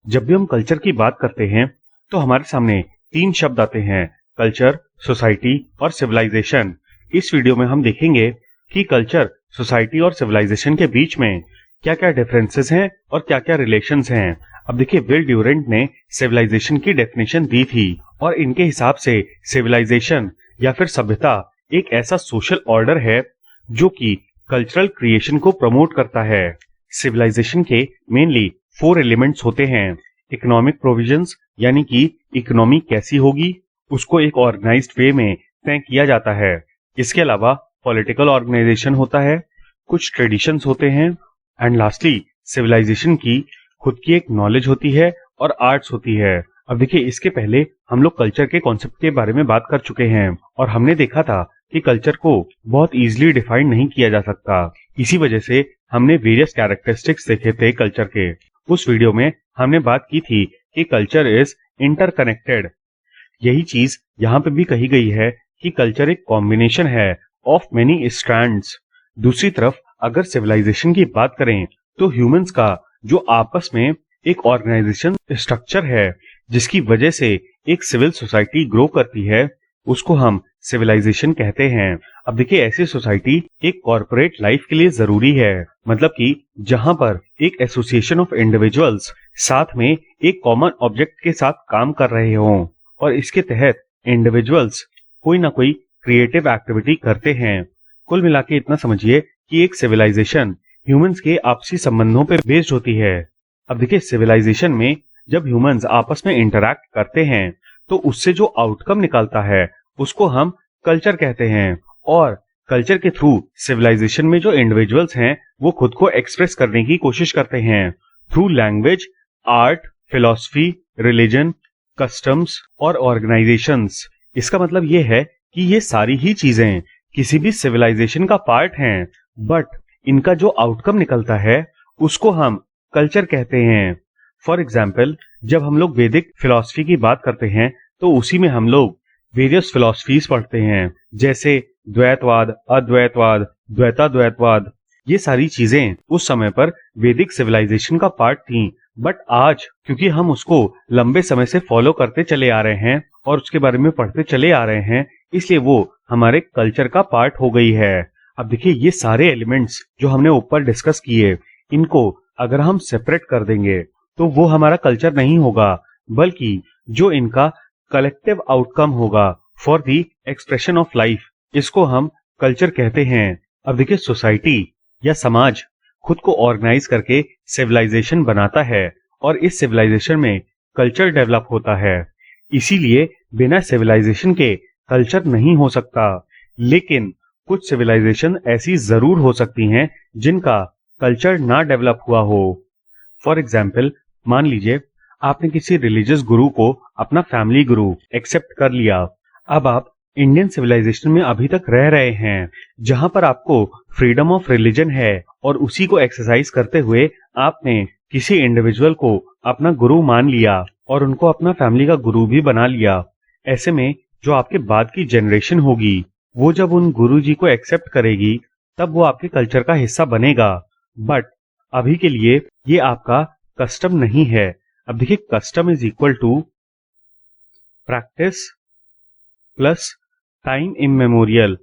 जब भी हम कल्चर की बात करते हैं तो हमारे सामने तीन शब्द आते हैं, कल्चर, सोसाइटी और सिविलाइजेशन। इस वीडियो में हम देखेंगे कि कल्चर, सोसाइटी और सिविलाइजेशन के बीच में क्या क्या डिफरेंसेस हैं और क्या क्या रिलेशंस हैं। अब देखिए, विल ड्यूरेंट ने सिविलाइजेशन की डेफिनेशन दी थी और इनके हिसाब से सिविलाइजेशन या फिर सभ्यता एक ऐसा सोशल ऑर्डर है जो कि कल्चरल क्रिएशन को प्रमोट करता है। सिविलाइजेशन के मेनली 4 एलिमेंट्स होते हैं। इकोनॉमिक प्रोविजंस, यानी कि इकोनॉमी कैसी होगी उसको एक ऑर्गेनाइज्ड वे में तय किया जाता है। इसके अलावा पॉलिटिकल ऑर्गेनाइजेशन होता है, कुछ ट्रेडिशंस होते हैं एंड लास्टली सिविलाइजेशन की खुद की एक नॉलेज होती है और आर्ट्स होती है। अब देखिए, इसके पहले हम लोग कल्चर के कॉन्सेप्ट के बारे में बात कर चुके हैं और हमने देखा था कि कल्चर को बहुत इजीली डिफाइन नहीं किया जा सकता। इसी वजह से हमने वेरियस कैरेक्टरिस्टिक्स देखे थे कल्चर के। उस वीडियो में हमने बात की थी कि कल्चर इज इंटरकनेक्टेड। यही चीज यहाँ पे भी कही गई है कि कल्चर एक कॉम्बिनेशन है ऑफ मेनी स्ट्रैंड्स। दूसरी तरफ अगर सिविलाइजेशन की बात करें तो ह्यूमंस का जो आपस में एक ऑर्गेनाइजेशन स्ट्रक्चर है जिसकी वजह से एक सिविल सोसाइटी ग्रो करती है, उसको हम सिविलाइजेशन कहते हैं। अब देखिए, ऐसी सोसाइटी एक कॉर्पोरेट लाइफ के लिए जरूरी है, मतलब कि जहां पर एक एसोसिएशन ऑफ इंडिविजुअल्स साथ में एक कॉमन ऑब्जेक्ट के साथ काम कर रहे हों और इसके तहत इंडिविजुअल्स कोई ना कोई क्रिएटिव एक्टिविटी करते हैं। कुल मिला के इतना समझिए कि एक सिविलाइजेशन ह्यूमंस के आपसी संबंधों पर बेस्ड होती है। अब देखिए, सिविलाइजेशन में जब ह्यूमंस आपस में इंटरैक्ट करते हैं तो उससे जो आउटकम निकलता है उसको हम कल्चर कहते हैं और कल्चर के थ्रू सिविलाइजेशन में जो इंडिविजुअल्स हैं वो खुद को एक्सप्रेस करने की कोशिश करते हैं through language, art, philosophy, religion, customs और ऑर्गेनाइजेशंस। इसका मतलब ये है कि ये सारी ही चीजें किसी भी सिविलाइजेशन का पार्ट हैं, बट इनका जो आउटकम निकलता है उसको हम कल्चर कहते हैं। फॉर एग्जाम्पल, जब हम लोग वैदिक फिलॉसफी की बात करते हैं तो उसी में हम लोग वेरियस फिलॉसफीज पढ़ते हैं, जैसे द्वैतवाद, अद्वैतवाद, द्वैताद्वैतवाद। ये सारी चीजें उस समय पर वैदिक सिविलाइजेशन का पार्ट थी, बट आज क्योंकि हम उसको लंबे समय से फॉलो करते चले आ रहे हैं और उसके बारे में पढ़ते चले आ रहे हैं, इसलिए वो हमारे कल्चर का पार्ट हो गई है। अब देखिए, ये सारे एलिमेंट्स जो हमने ऊपर डिस्कस किए, इनको अगर हम सेपरेट कर देंगे तो वो हमारा कल्चर नहीं होगा, बल्कि जो इनका कलेक्टिव आउटकम होगा for the expression of life, इसको हम कल्चर कहते हैं। अब देखिए, सोसाइटी या समाज खुद को ऑर्गेनाइज करके सिविलाइजेशन बनाता है और इस सिविलाइजेशन में कल्चर डेवलप होता है। इसीलिए बिना सिविलाइजेशन के कल्चर नहीं हो सकता, लेकिन कुछ सिविलाइजेशन ऐसी जरूर हो सकती हैं जिनका कल्चर ना डेवलप हुआ हो। फॉर एग्जाम्पल, मान लीजिए आपने किसी रिलीजियस गुरु को अपना फैमिली गुरु एक्सेप्ट कर लिया। अब आप इंडियन सिविलाइजेशन में अभी तक रह रहे हैं जहां पर आपको फ्रीडम ऑफ रिलीजन है और उसी को एक्सरसाइज करते हुए आपने किसी इंडिविजुअल को अपना गुरु मान लिया और उनको अपना फैमिली का गुरु भी बना लिया। ऐसे में जो आपके बाद की जनरेशन होगी वो जब उन गुरु जी को एक्सेप्ट करेगी तब वो आपके कल्चर का हिस्सा बनेगा, बट अभी के लिए ये आपका कस्टम नहीं है। अब देखिए, custom is equal to practice plus time immemorial.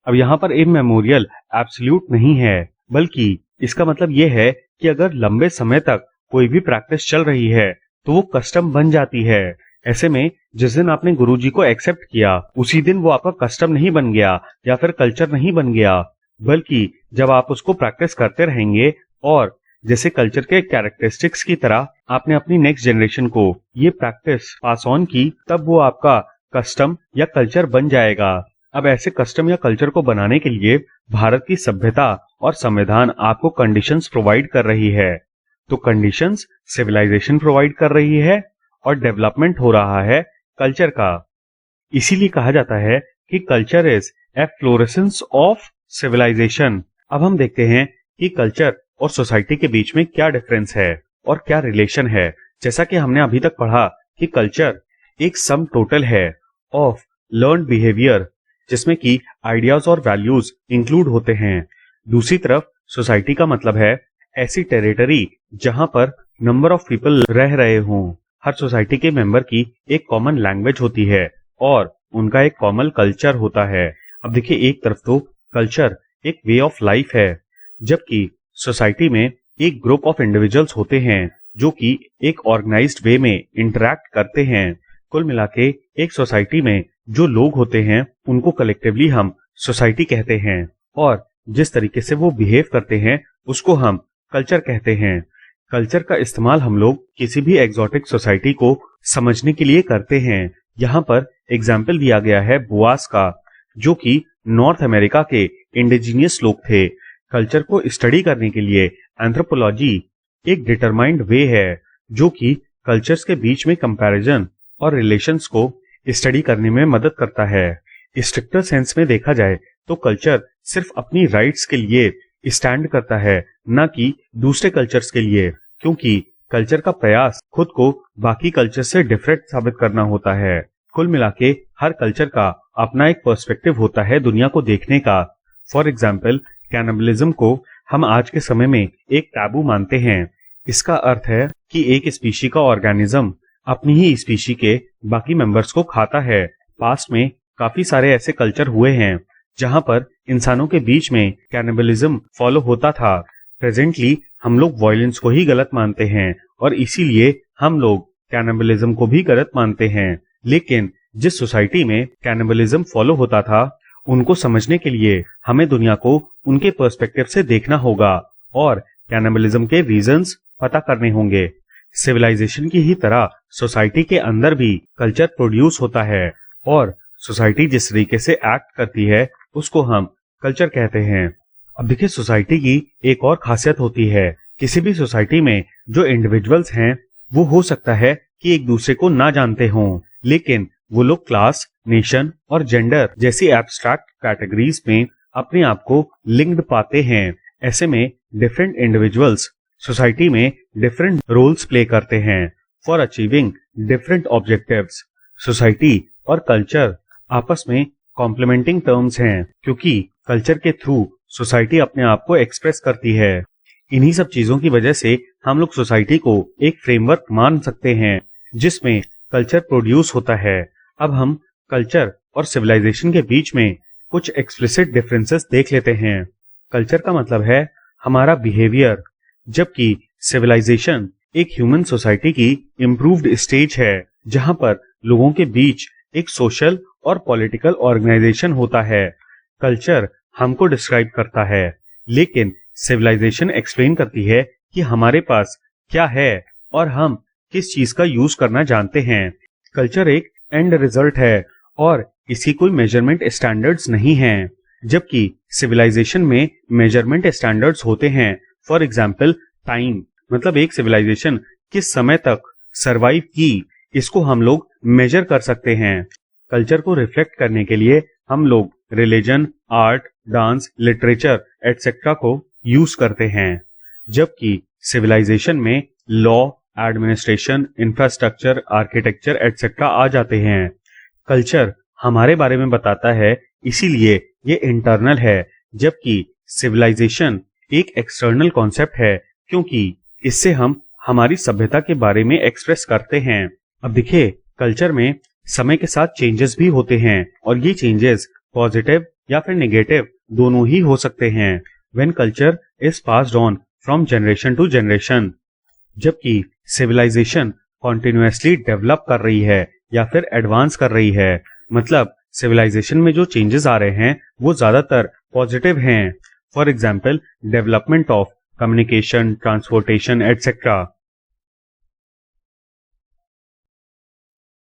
अब यहां पर इमेमोरियल एब्सोल्यूट नहीं है, बल्कि इसका मतलब यह है कि अगर लंबे समय तक कोई भी प्रैक्टिस चल रही है तो वो कस्टम बन जाती है। ऐसे में जिस दिन आपने गुरुजी को एक्सेप्ट किया उसी दिन वो आपका कस्टम नहीं बन गया या फिर कल्चर नहीं बन गया, बल्कि जब आप उसको प्रैक्टिस करते रहेंगे और जैसे कल्चर के कैरेक्टरिस्टिक्स की तरह आपने अपनी नेक्स्ट जनरेशन को ये प्रैक्टिस पास ऑन की, तब वो आपका कस्टम या कल्चर बन जाएगा। अब ऐसे कस्टम या कल्चर को बनाने के लिए भारत की सभ्यता और संविधान आपको कंडीशंस प्रोवाइड कर रही है। तो कंडीशंस सिविलाइजेशन प्रोवाइड कर रही है और डेवलपमेंट हो रहा है कल्चर का। इसीलिए कहा जाता है कि culture is a florescence of civilisation. अब हम देखते हैं कि कल्चर और सोसाइटी के बीच में क्या डिफरेंस है और क्या रिलेशन है। जैसा कि हमने अभी तक पढ़ा कि कल्चर एक सम टोटल है ऑफ लर्न्ड बिहेवियर, जिसमें कि आइडियाज और वैल्यूज इंक्लूड होते हैं। दूसरी तरफ सोसाइटी का मतलब है ऐसी टेरिटरी जहां पर नंबर ऑफ पीपल रह रहे हों। हर सोसाइटी के मेंबर की एक कॉमन लैंग्वेज होती है और उनका एक कॉमन कल्चर होता है। अब देखिए, एक तरफ तो कल्चर एक वे ऑफ लाइफ है, जबकि सोसाइटी में एक ग्रुप ऑफ इंडिविजुअल्स होते हैं जो कि एक ऑर्गेनाइज्ड वे में इंटरैक्ट करते हैं। कुल मिला के एक सोसाइटी में जो लोग होते हैं उनको कलेक्टिवली हम सोसाइटी कहते हैं और जिस तरीके से वो बिहेव करते हैं उसको हम कल्चर कहते हैं। कल्चर का इस्तेमाल हम लोग किसी भी एग्जॉटिक सोसाइटी को समझने के लिए करते हैं। यहाँ पर एग्जाम्पल दिया गया है बुआस का, जो कि नॉर्थ अमेरिका के इंडिजीनियस लोग थे। कल्चर को स्टडी करने के लिए एंथ्रोपोलॉजी एक डिटरमाइंड वे है जो कि कल्चर्स के बीच में कंपैरिजन और रिलेशंस को स्टडी करने में मदद करता है। स्ट्रिक्टर सेंस में देखा जाए तो कल्चर सिर्फ अपनी राइट्स के लिए स्टैंड करता है, न कि दूसरे कल्चर्स के लिए, क्योंकि कल्चर का प्रयास खुद को बाकी कल्चर से डिफरेंट साबित करना होता है। कुल मिला के हर कल्चर का अपना एक पर्सपेक्टिव होता है दुनिया को देखने का। फॉर एग्जाम्पल, कैनिबलिज्म को हम आज के समय में एक टैबू मानते हैं। इसका अर्थ है कि एक स्पीशी का ऑर्गेनिज्म अपनी ही स्पीशी के बाकी मेंबर्स को खाता है। पास्ट में काफी सारे ऐसे कल्चर हुए हैं जहां पर इंसानों के बीच में कैनिबलिज्म फॉलो होता था। प्रेजेंटली हम लोग वायलेंस को ही गलत मानते हैं और इसीलिए हम लोग कैनिबलिज्म को भी गलत मानते हैं। लेकिन जिस सोसाइटी में कैनिबलिज्म फॉलो होता था उनको समझने के लिए हमें दुनिया को उनके पर्सपेक्टिव से देखना होगा और कैनिबलिज्म के रीजंस पता करने होंगे। सिविलाइजेशन की ही तरह सोसाइटी के अंदर भी कल्चर प्रोड्यूस होता है और सोसाइटी जिस तरीके से एक्ट करती है उसको हम कल्चर कहते हैं। अब देखिए, सोसाइटी की एक और खासियत होती है। किसी भी सोसाइटी में जो इंडिविजुअल्स हैं वो हो सकता है कि एक दूसरे को ना जानते हों, लेकिन वो लोग क्लास, नेशन और जेंडर जैसी एब्स्ट्रैक्ट कैटेगरीज में अपने आप को लिंक्ड पाते हैं। ऐसे में डिफरेंट इंडिविजुअल्स सोसाइटी में डिफरेंट रोल्स प्ले करते हैं for achieving different objectives. Society और कल्चर आपस में कॉम्प्लीमेंटिंग टर्म्स हैं, क्योंकि कल्चर के थ्रू सोसाइटी अपने आप को एक्सप्रेस करती है। इन्हीं सब चीजों की वजह से हम लोग सोसाइटी को एक फ्रेमवर्क मान सकते हैं जिसमें कल्चर प्रोड्यूस होता है। अब हम कल्चर और सिविलाइजेशन के बीच में कुछ एक्सप्लिसिट डिफरेंसेस देख लेते हैं। कल्चर का मतलब है हमारा बिहेवियर, जबकि सिविलाइजेशन एक ह्यूमन सोसाइटी की इम्प्रूव्ड स्टेज है जहां पर लोगों के बीच एक सोशल और पॉलिटिकल ऑर्गेनाइजेशन होता है। कल्चर हमको डिस्क्राइब करता है, लेकिन सिविलाइजेशन एक्सप्लेन करती है कि हमारे पास क्या है और हम किस चीज का यूज करना जानते हैं। कल्चर एक एंड रिजल्ट है और इसकी कोई मेजरमेंट स्टैंडर्ड्स नहीं हैं, जबकि सिविलाइजेशन में मेजरमेंट स्टैंडर्ड्स होते हैं। फॉर एग्जाम्पल, टाइम, मतलब एक सिविलाइजेशन किस समय तक सरवाइव की, इसको हम लोग मेजर कर सकते हैं। कल्चर को रिफ्लेक्ट करने के लिए हम लोग religion, art, dance, literature etcetera को यूज करते हैं, जबकि सिविलाइजेशन में law, administration, infrastructure, architecture etcetera आ जाते हैं। कल्चर हमारे बारे में बताता है, इसीलिए ये इंटरनल है, जबकि सिविलाइजेशन एक एक्सटर्नल कॉन्सेप्ट है, क्योंकि इससे हम हमारी सभ्यता के बारे में एक्सप्रेस करते हैं। अब देखिए, कल्चर में समय के साथ चेंजेस भी होते हैं और ये चेंजेस पॉजिटिव या फिर नेगेटिव दोनों ही हो सकते हैं। When culture is passed on from generation to generation, जबकि सिविलाइजेशन कॉन्टिन्यूअसली डेवलप कर रही है या फिर एडवांस कर रही है। मतलब सिविलाइजेशन में जो चेंजेस आ रहे हैं वो ज्यादातर पॉजिटिव हैं। For example, development of communication, transportation etcetera.